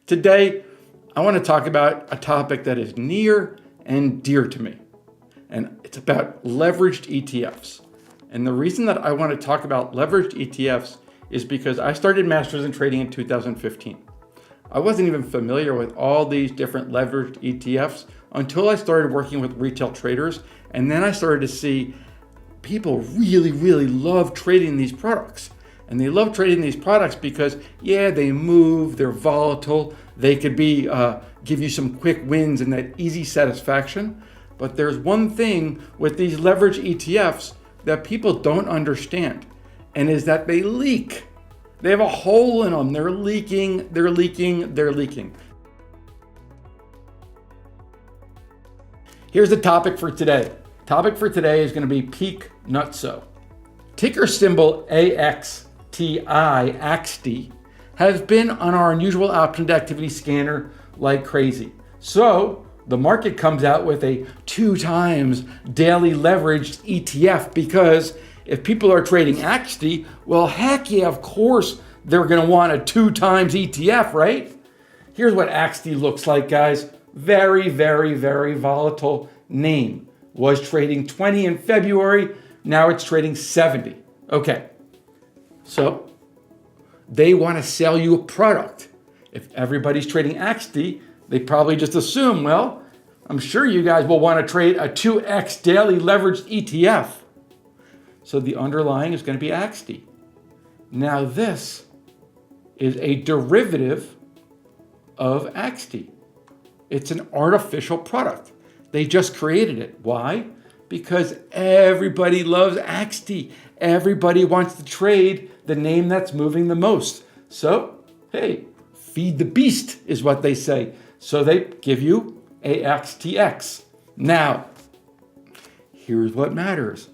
Today, I want to talk about a topic that is near and dear to me, and it's about leveraged ETFs. And the reason that I want to talk about leveraged ETFs is because I started Masters in Trading in 2015. I wasn't even familiar with all these different leveraged ETFs until I started working with retail traders, and then I started to see people really love trading these products. And they love trading these products because, yeah, they move, they're volatile, they could be give you some quick wins and that easy satisfaction. But there's one thing with these leverage ETFs that people don't understand, and is that they leak. They have a hole in them. They're leaking. Here's the topic for today. Topic for today is going to be peak nutso. Ticker symbol AXTI, AXTI, has been on our unusual options activity scanner like crazy. So the market comes out with a 2 times daily leveraged ETF because if people are trading AXTI, well, heck yeah, of course they're going to want a 2 times ETF, right? Here's what AXTI looks like, guys. Very volatile name. Was trading 20 in February. Now it's trading 70. Okay. So they want to sell you a product. If everybody's trading AXTI, they probably just assume, well, I'm sure you guys will want to trade a 2x daily leveraged ETF. So the underlying is going to be AXTI. Now this is a derivative of AXTI. It's an artificial product. They just created it. Why? Because everybody loves AXTI. Everybody wants to trade the name that's moving the most. So, hey, feed the beast is what they say. So they give you AXTX. Now, here's what matters.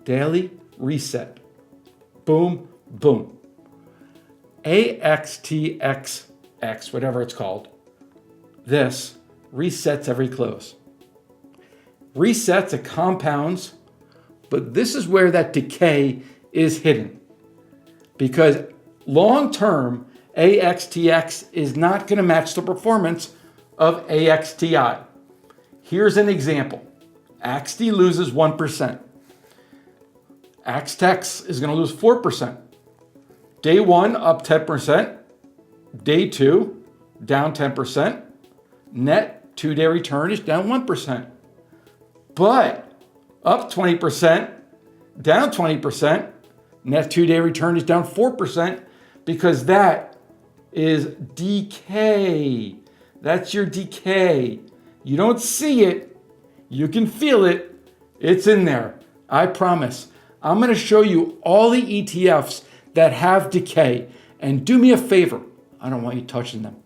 Daily reset. Boom, boom. AXTXX, whatever it's called, this resets every close. Resets, it compounds, but this is where that decay is hidden. Because long-term, AXTX is not going to match the performance of AXTI. Here's an example. AXTI loses 1%. AXTX is going to lose 4%. Day 1, up 10%. Day 2, down 10%. Net 2-day return is down 1%. But up 20%, down 20%, net 2-day return is down 4% because that is decay. That's your decay. You don't see it. You can feel it. It's in there. I promise. I'm going to show you all the ETFs that have decay. And do me a favor. I don't want you touching them.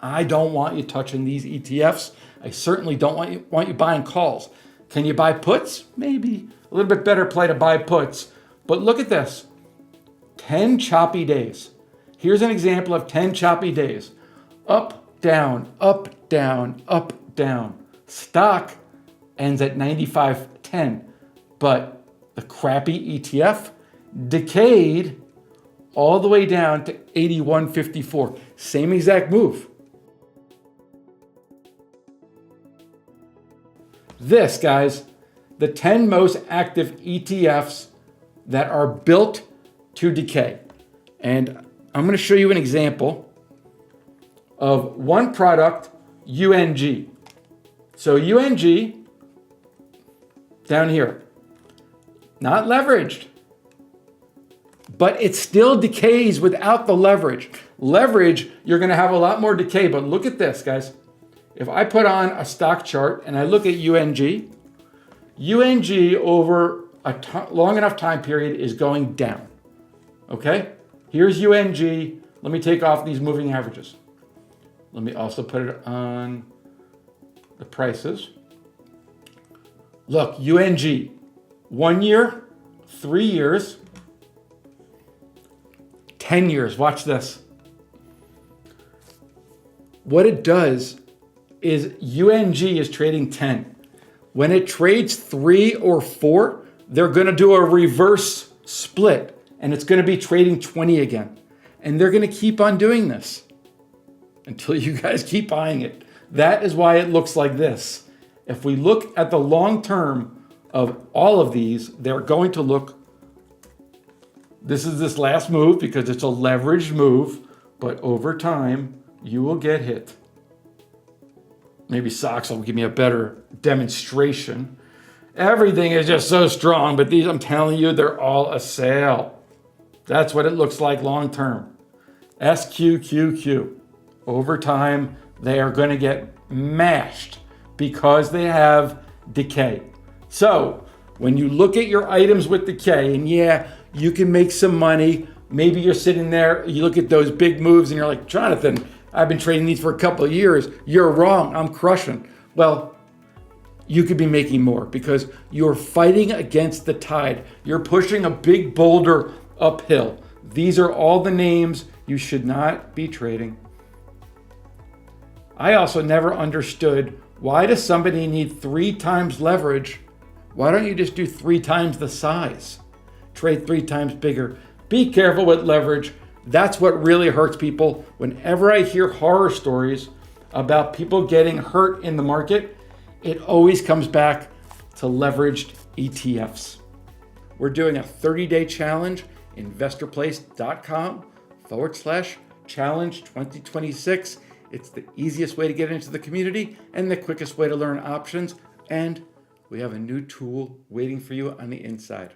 I don't want you touching these ETFs. I certainly don't want you buying calls. Can you buy puts? Maybe. A little bit better play to buy puts. But look at this. 10 choppy days. Here's an example of 10 choppy days. Up, down, up, down, up, down. Stock ends at 95.10. But the crappy ETF decayed all the way down to 81.54. Same exact move. This, guys, the 10 most active ETFs that are built to decay. And I'm going to show you an example of one product, UNG. So UNG, down here, not leveraged, but it still decays without the leverage. Leverage, you're going to have a lot more decay, but look at this, guys. If I put on a stock chart and I look at UNG over a long enough time period is going down. Okay? Here's UNG. Let me take off these moving averages. Let me also put it on the prices. Look, UNG, 1 year, 3 years, 10 years. Watch this. What it does is UNG is trading 10. When it trades 3 or 4, they're going to do a reverse split and it's going to be trading 20 again. And they're going to keep on doing this. until you guys keep buying it. That is why it looks like this. If we look at the long term of all of these, they're going to look, this is this last move because it's a leveraged move, but over time, you will get hit. Maybe SOXL will give me a better demonstration. Everything is just so strong, but these, I'm telling you, they're all a sale. That's what it looks like long term. SQQQ. Over time, they are going to get mashed because they have decay. So when you look at your items with decay, and yeah, you can make some money. Maybe you're sitting there, you look at those big moves and you're like, Jonathan, I've been trading these for a couple of years. You're wrong, I'm crushing. Well, you could be making more because you're fighting against the tide. You're pushing a big boulder uphill. These are all the names you should not be trading. I also never understood, why does somebody need 3 times leverage? Why don't you just do 3 times the size? Trade 3 times bigger. Be careful with leverage. That's what really hurts people. Whenever I hear horror stories about people getting hurt in the market, it always comes back to leveraged ETFs. We're doing a 30-day challenge, investorplace.com/challenge 2026. It's the easiest way to get into the community and the quickest way to learn options. And we have a new tool waiting for you on the inside.